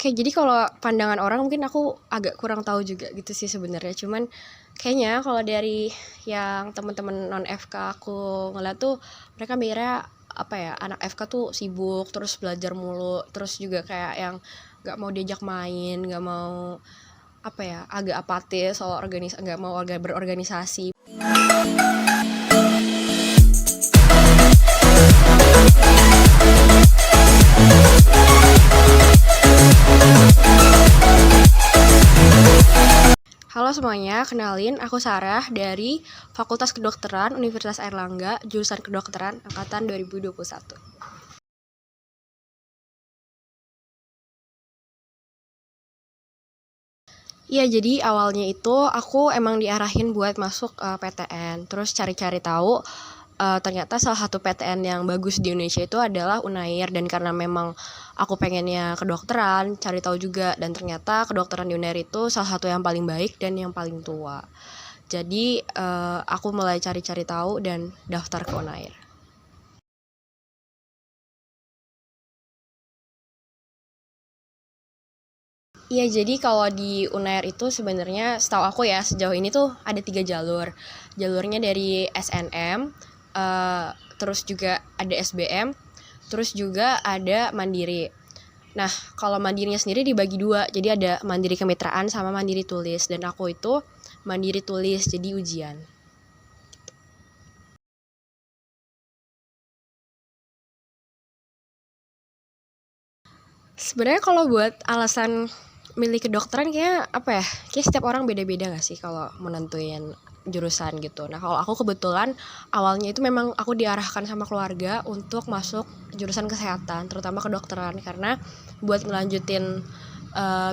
Oke, jadi kalau pandangan orang mungkin aku agak kurang tahu juga gitu sih sebenarnya. Cuman kayaknya kalau dari yang teman-teman non FK aku ngeliat tuh mereka mikirnya apa ya, anak FK tuh sibuk terus belajar mulu, terus juga kayak yang nggak mau diajak main, nggak mau apa ya, agak apatis soal nggak mau berorganisasi. Halo semuanya, kenalin aku Sarah dari Fakultas Kedokteran Universitas Airlangga, jurusan Kedokteran angkatan 2021. Iya, jadi awalnya itu aku emang diarahin buat masuk PTN, terus cari-cari tahu ternyata salah satu PTN yang bagus di Indonesia itu adalah Unair, dan karena memang aku pengennya kedokteran, cari tahu juga, dan ternyata kedokteran di Unair itu salah satu yang paling baik dan yang paling tua. Jadi aku mulai cari-cari tahu dan daftar ke Unair. Iya, jadi kalau di Unair itu sebenarnya setahu aku ya sejauh ini tuh ada 3 jalur. Jalurnya dari SNM, terus juga ada SBM, terus juga ada Mandiri. Nah, kalau mandirinya sendiri dibagi 2, jadi ada mandiri kemitraan sama mandiri tulis, dan aku itu mandiri tulis, jadi ujian. Sebenarnya kalau buat alasan milih kedokteran kayak apa ya? Kayak setiap orang beda-beda gak sih kalau menentuin jurusan gitu. Nah, kalau aku kebetulan awalnya itu memang aku diarahkan sama keluarga untuk masuk jurusan kesehatan, terutama kedokteran, karena buat ngelanjutin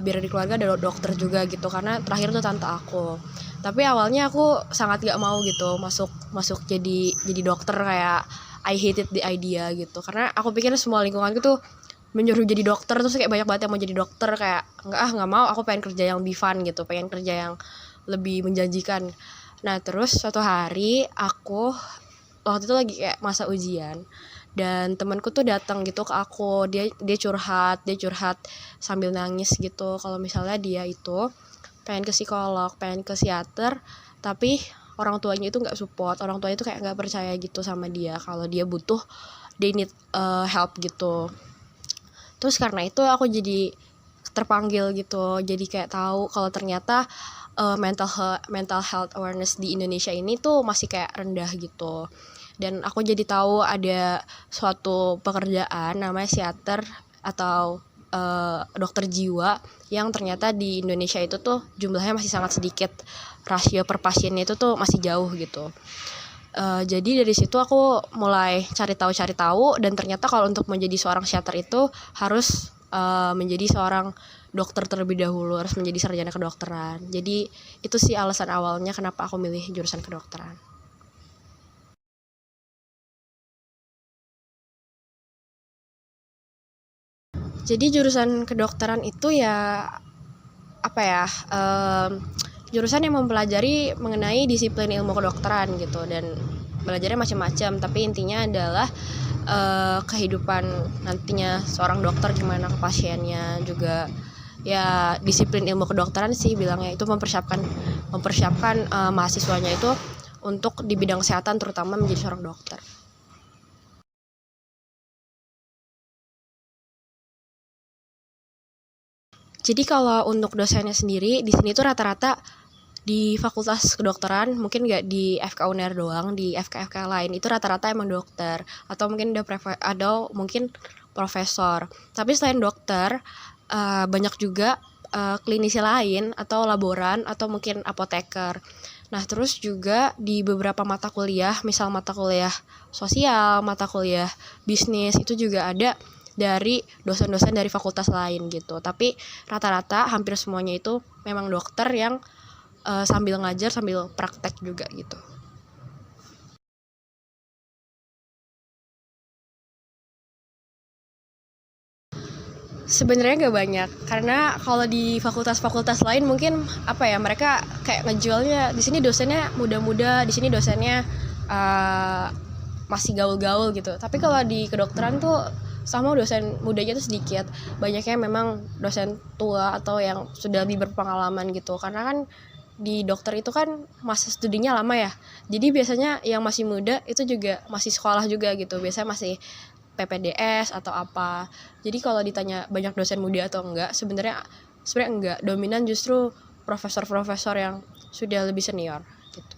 biar di keluarga ada dokter juga gitu, karena terakhir tuh tante aku. Tapi awalnya aku sangat gak mau gitu masuk jadi dokter, kayak I hated the idea gitu, karena aku pikir semua lingkunganku tuh menyuruh jadi dokter, terus kayak banyak banget yang mau jadi dokter, kayak nggak mau, aku pengen kerja yang lebih fun gitu, pengen kerja yang lebih menjanjikan. Nah, terus suatu hari aku waktu itu lagi kayak masa ujian, dan temanku tuh datang gitu ke aku, dia curhat sambil nangis gitu, kalau misalnya dia itu pengen ke psikolog, pengen ke psikiater, tapi orang tuanya itu nggak support, orang tuanya itu kayak nggak percaya gitu sama dia kalau dia butuh, they need help gitu. Terus karena itu aku jadi terpanggil gitu, jadi kayak tahu kalau ternyata mental health awareness di Indonesia ini tuh masih kayak rendah gitu. Dan aku jadi tahu ada suatu pekerjaan namanya psikiater atau dokter jiwa, yang ternyata di Indonesia itu tuh jumlahnya masih sangat sedikit, rasio per pasiennya itu tuh masih jauh gitu. Jadi dari situ aku mulai cari tahu, dan ternyata kalau untuk menjadi seorang psikiater itu harus menjadi seorang dokter terlebih dahulu, harus menjadi sarjana kedokteran. Jadi itu sih alasan awalnya kenapa aku milih jurusan kedokteran. Jadi jurusan kedokteran itu ya apa ya, jurusan yang mempelajari mengenai disiplin ilmu kedokteran gitu, dan belajarnya macam-macam, tapi intinya adalah kehidupan nantinya seorang dokter, gimana ke pasiennya juga, ya disiplin ilmu kedokteran sih bilangnya, itu mempersiapkan mahasiswanya itu untuk di bidang kesehatan, terutama menjadi seorang dokter. Jadi kalau untuk dosennya sendiri di sini tuh rata-rata di Fakultas Kedokteran, mungkin nggak di FK UNER doang, di FK-FK lain itu rata-rata emang dokter, atau mungkin mungkin profesor. Tapi selain dokter, banyak juga klinisi lain atau laboran atau mungkin apoteker. Nah, terus juga di beberapa mata kuliah, misal mata kuliah sosial, mata kuliah bisnis, itu juga ada dari dosen-dosen dari fakultas lain gitu. Tapi rata-rata hampir semuanya itu memang dokter yang sambil ngajar sambil praktek juga gitu. Sebenarnya nggak banyak, karena kalau di fakultas-fakultas lain mungkin apa ya, mereka kayak ngejualnya di sini dosennya muda-muda, di sini dosennya masih gaul-gaul gitu. Tapi kalau di kedokteran tuh sama dosen mudanya tuh sedikit, banyaknya memang dosen tua atau yang sudah lebih berpengalaman gitu, karena kan di dokter itu kan masa studinya lama ya, jadi biasanya yang masih muda itu juga masih sekolah juga gitu, biasanya masih PPDS atau apa. Jadi kalau ditanya banyak dosen muda atau enggak, sebenarnya enggak, dominan justru profesor-profesor yang sudah lebih senior gitu.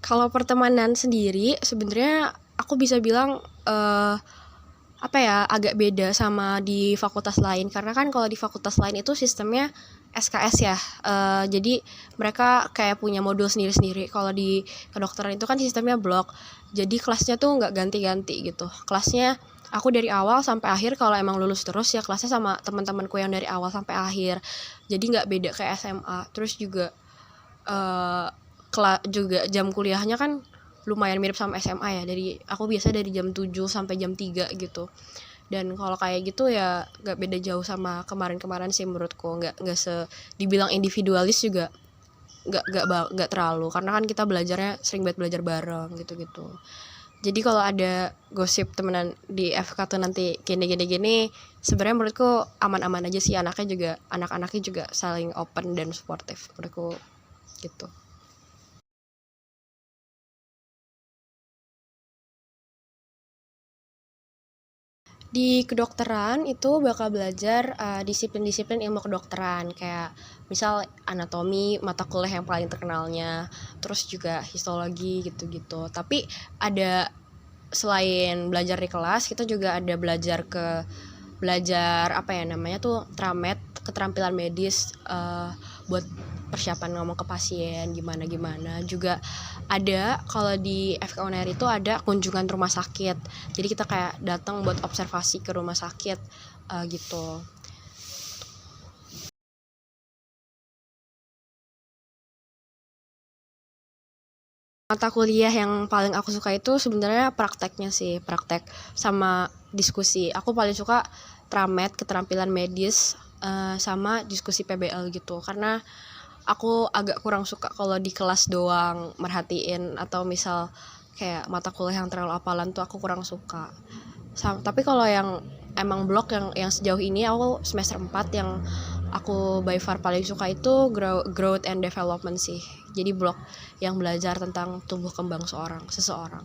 Kalau pertemanan sendiri sebenarnya aku bisa bilang apa ya, agak beda sama di fakultas lain, karena kan kalau di fakultas lain itu sistemnya SKS ya, jadi mereka kayak punya modul sendiri-sendiri. Kalau di kedokteran itu kan sistemnya blok, jadi kelasnya tuh nggak ganti-ganti gitu. Kelasnya aku dari awal sampai akhir, kalau emang lulus terus ya kelasnya sama teman-temanku yang dari awal sampai akhir. Jadi nggak beda kayak SMA. Terus juga eh juga jam kuliahnya kan lumayan mirip sama SMA ya, dari aku biasa dari jam 7 sampai jam 3 gitu. Dan kalau kayak gitu ya gak beda jauh sama kemarin-kemarin sih menurutku, nggak dibilang individualis juga, nggak terlalu, karena kan kita belajarnya sering banget belajar bareng gitu-gitu. Jadi kalau ada gosip temenan di FK tuh nanti gini, sebenarnya menurutku aman-aman aja sih, anak-anaknya juga saling open dan suportif menurutku gitu. Di kedokteran itu bakal belajar disiplin-disiplin ilmu kedokteran, kayak misal anatomi, mata kuliah yang paling terkenalnya, terus juga histologi gitu-gitu. Tapi ada, selain belajar di kelas, kita juga ada belajar apa ya namanya tuh, tramed, keterampilan medis, buat persiapan ngomong ke pasien gimana gimana. Juga ada, kalau di FK UNER itu ada kunjungan rumah sakit, jadi kita kayak datang buat observasi ke rumah sakit gitu. Mata kuliah yang paling aku suka itu sebenarnya prakteknya sih, praktek sama diskusi. Aku paling suka tramed, keterampilan medis, sama diskusi PBL gitu, karena aku agak kurang suka kalau di kelas doang merhatiin, atau misal kayak mata kuliah yang terlalu hafalan tuh aku kurang suka. Tapi kalau yang emang blok yang sejauh ini aku semester 4 yang aku by far paling suka itu growth and development sih. Jadi blok yang belajar tentang tumbuh kembang seseorang.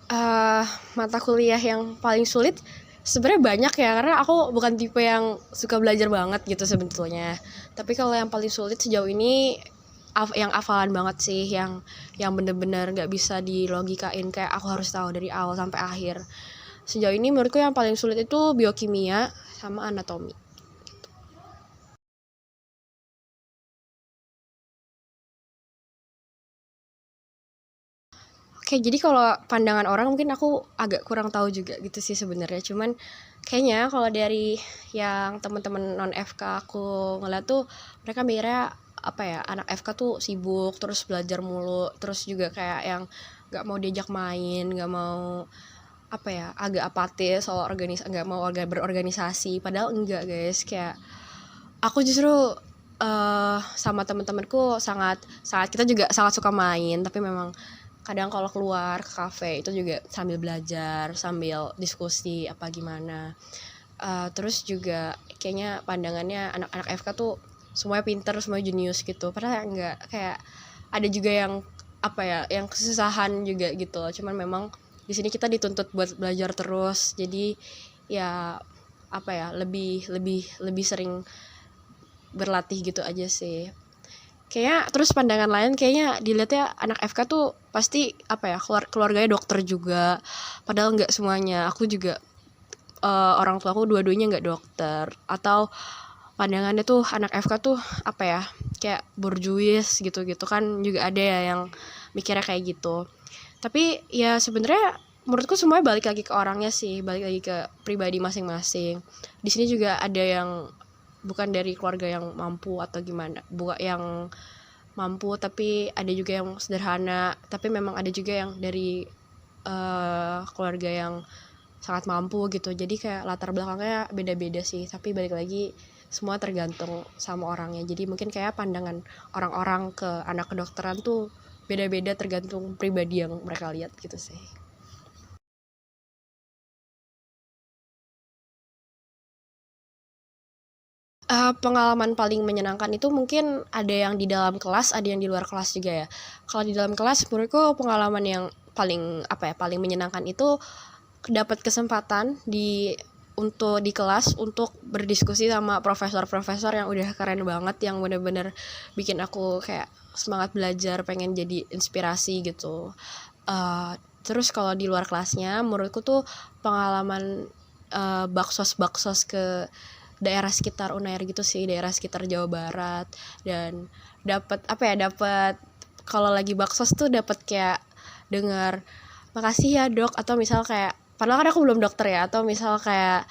eh Mata kuliah yang paling sulit sebenarnya banyak ya, karena aku bukan tipe yang suka belajar banget gitu sebetulnya. Tapi kalau yang paling sulit sejauh ini yang hafalan banget sih, yang bener-bener nggak bisa dilogikain, kayak aku harus tahu dari awal sampai akhir. Sejauh ini menurutku yang paling sulit itu biokimia sama anatomi. Oke, jadi kalau pandangan orang mungkin aku agak kurang tahu juga gitu sih sebenarnya. Cuman kayaknya kalau dari yang teman-teman non FK aku ngeliat tuh, mereka mikirnya apa ya, anak FK tuh sibuk terus belajar mulu, terus juga kayak yang nggak mau diajak main, nggak mau apa ya, agak apatis soal nggak mau berorganisasi. Padahal enggak guys, kayak aku justru sama teman-temanku sangat sangat kita juga sangat suka main, tapi memang kadang kalau keluar ke kafe itu juga sambil belajar, sambil diskusi apa gimana. Terus juga kayaknya pandangannya anak-anak FK tuh semuanya pinter, semuanya jenius gitu, padahal enggak, kayak ada juga yang apa ya, yang kesusahan juga gitu. Cuman memang di sini kita dituntut buat belajar terus, jadi ya apa ya, lebih lebih lebih sering berlatih gitu aja sih. Kayaknya terus pandangan lain kayaknya dilihatnya anak FK tuh pasti apa ya, keluarganya dokter juga, padahal nggak semuanya. Aku juga orang tua aku dua-duanya nggak dokter, atau pandangannya tuh anak FK tuh apa ya, kayak borjuis gitu-gitu kan, juga ada ya yang mikirnya kayak gitu. Tapi ya sebenarnya menurutku semuanya balik lagi ke orangnya sih, balik lagi ke pribadi masing-masing. Di sini juga ada yang bukan dari keluarga yang mampu atau gimana, bukan yang mampu, tapi ada juga yang sederhana, tapi memang ada juga yang dari keluarga yang sangat mampu gitu. Jadi kayak latar belakangnya beda-beda sih, tapi balik lagi semua tergantung sama orangnya. Jadi mungkin kayak pandangan orang-orang ke anak kedokteran tuh beda-beda tergantung pribadi yang mereka lihat gitu sih. Pengalaman paling menyenangkan itu mungkin ada yang di dalam kelas, ada yang di luar kelas juga ya. Kalau di dalam kelas menurutku pengalaman yang paling paling menyenangkan itu dapat kesempatan untuk di kelas untuk berdiskusi sama profesor-profesor yang udah keren banget, yang bener-bener bikin aku kayak semangat belajar, pengen jadi inspirasi gitu. Terus kalau di luar kelasnya menurutku tuh pengalaman baksos-baksos ke daerah sekitar Unair gitu sih, daerah sekitar Jawa Barat, dan dapat kalau lagi baksos tuh dapat kayak dengar makasih ya dok, atau misal kayak padahal kan aku belum dokter ya, atau misal kayak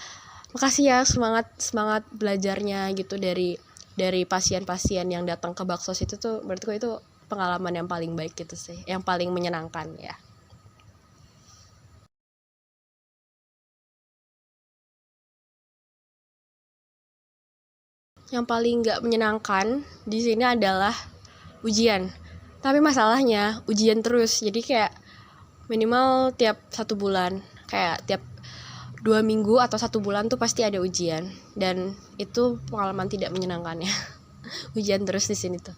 makasih ya, semangat semangat belajarnya gitu dari pasien-pasien yang datang ke baksos itu tuh menurutku itu pengalaman yang paling baik gitu sih, yang paling menyenangkan ya. Yang paling nggak menyenangkan di sini adalah ujian. Tapi masalahnya ujian terus. Jadi kayak minimal tiap 1 bulan, kayak tiap 2 minggu atau 1 bulan tuh pasti ada ujian. Dan itu pengalaman tidak menyenangkannya. Ujian terus di sini tuh.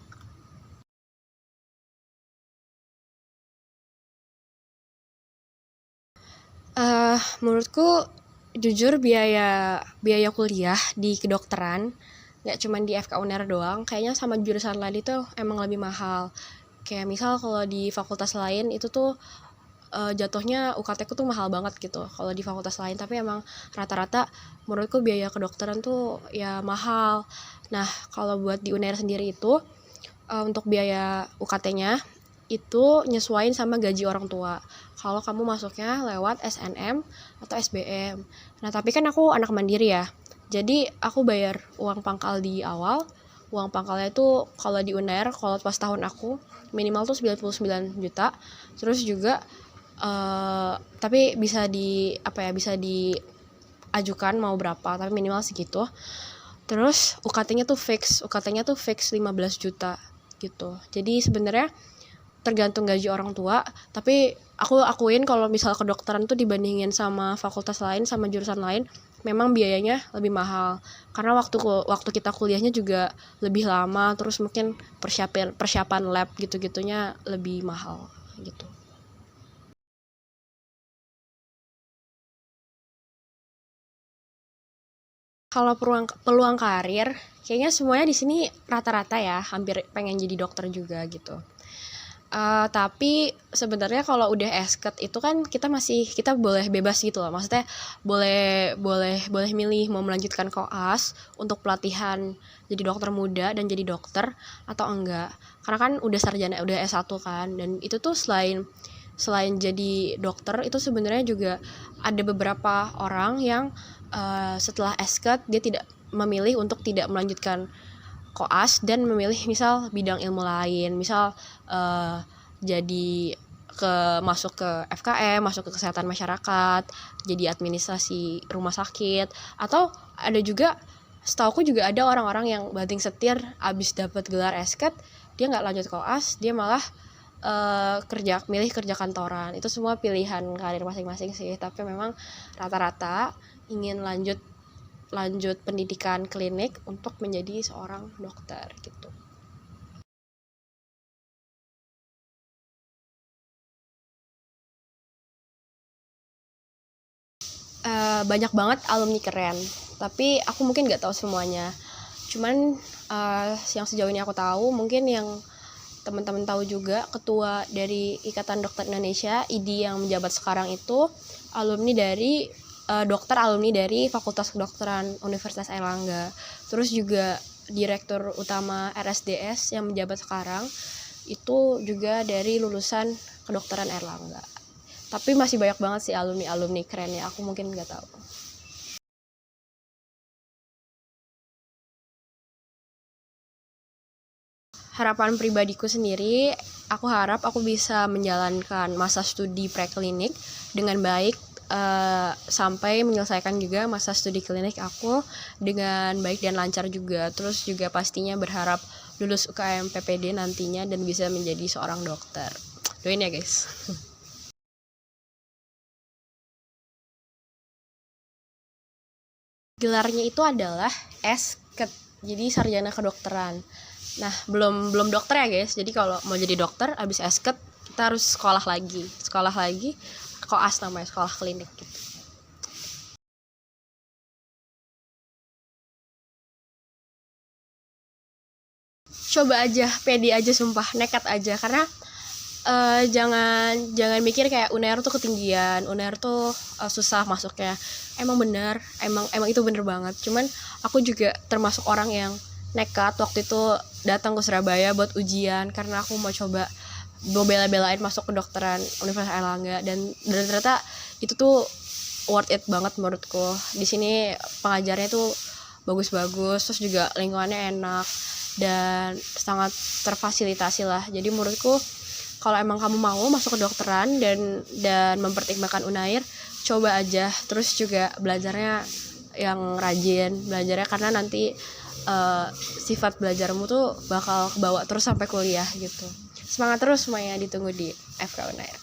Menurutku jujur biaya biaya kuliah di kedokteran nggak cuma di FK Uner doang, kayaknya sama jurusan lain itu emang lebih mahal. Kayak misal kalau di fakultas lain itu tuh jatuhnya UKT ku tuh mahal banget gitu kalau di fakultas lain, tapi emang rata-rata menurutku biaya kedokteran tuh ya mahal. Nah, kalau buat di Unair sendiri itu untuk biaya UKT-nya itu nyesuaiin sama gaji orang tua. Kalau kamu masuknya lewat SNM atau SBM. Nah, tapi kan aku anak mandiri ya. Jadi aku bayar uang pangkal di awal. Uang pangkalnya itu kalau di Unair, kalau pas tahun aku minimal tuh 99 juta. Terus juga tapi bisa diajukan mau berapa, tapi minimal segitu. Terus UKT-nya tuh fix 15 juta gitu. Jadi sebenarnya tergantung gaji orang tua, tapi aku akuin kalau misal kedokteran tuh dibandingin sama fakultas lain, sama jurusan lain, memang biayanya lebih mahal. Karena waktu kita kuliahnya juga lebih lama, terus mungkin persiapan lab gitu-gitunya lebih mahal gitu. Kalau peluang karir, kayaknya semuanya di sini rata-rata ya hampir pengen jadi dokter juga gitu. Tapi sebenarnya kalau udah esket itu kan kita boleh bebas gitu loh. Maksudnya boleh boleh milih mau melanjutkan koas untuk pelatihan jadi dokter muda dan jadi dokter atau enggak. Karena kan udah sarjana, udah S1 kan, dan itu tuh selain jadi dokter itu sebenarnya juga ada beberapa orang yang setelah esket dia tidak memilih untuk tidak melanjutkan koas dan memilih misal bidang ilmu lain, misal jadi masuk ke FKM, masuk ke kesehatan masyarakat, jadi administrasi rumah sakit, atau ada juga, setauku juga ada orang-orang yang banting setir abis dapat gelar esket dia nggak lanjut koas, dia malah milih kerja kantoran. Itu semua pilihan karir masing-masing sih, tapi memang rata-rata ingin lanjut pendidikan klinik untuk menjadi seorang dokter gitu. Banyak banget alumni keren, tapi aku mungkin nggak tahu semuanya. Cuman yang sejauh ini aku tahu, mungkin yang teman-teman tahu juga, ketua dari Ikatan Dokter Indonesia (IDI) yang menjabat sekarang itu alumni dari Fakultas Kedokteran Universitas Airlangga. Terus juga Direktur Utama RSDS yang menjabat sekarang itu juga dari lulusan kedokteran Airlangga. Tapi masih banyak banget sih alumni kerennya, aku mungkin nggak tahu. Harapan pribadiku sendiri, aku harap aku bisa menjalankan masa studi preklinik dengan baik, sampai menyelesaikan juga masa studi klinik aku dengan baik dan lancar juga. Terus juga pastinya berharap lulus UKM PPD nantinya dan bisa menjadi seorang dokter. Doain ya guys. Gelarnya itu adalah SKED, jadi sarjana kedokteran. Nah, belum dokter ya guys. Jadi kalau mau jadi dokter abis SKED kita harus sekolah lagi koas namanya, sekolah klinik gitu. Coba aja, pede aja, sumpah nekat aja, karena jangan mikir kayak UNER tuh ketinggian, UNER tuh susah masuknya. Emang bener, emang itu bener banget. Cuman aku juga termasuk orang yang nekat waktu itu datang ke Surabaya buat ujian karena aku mau coba bela-belain masuk kedokteran Universitas Airlangga, dan ternyata itu tuh worth it banget menurutku. Di sini pengajarnya tuh bagus-bagus, terus juga lingkungannya enak dan sangat terfasilitasi lah. Jadi menurutku kalau emang kamu mau masuk kedokteran dan mempertimbangkan UNAIR, coba aja. Terus juga belajarnya yang rajin belajarnya, karena nanti sifat belajarmu tuh bakal kebawa terus sampai kuliah gitu. Semangat terus semuanya, ditunggu di FK UNAIR.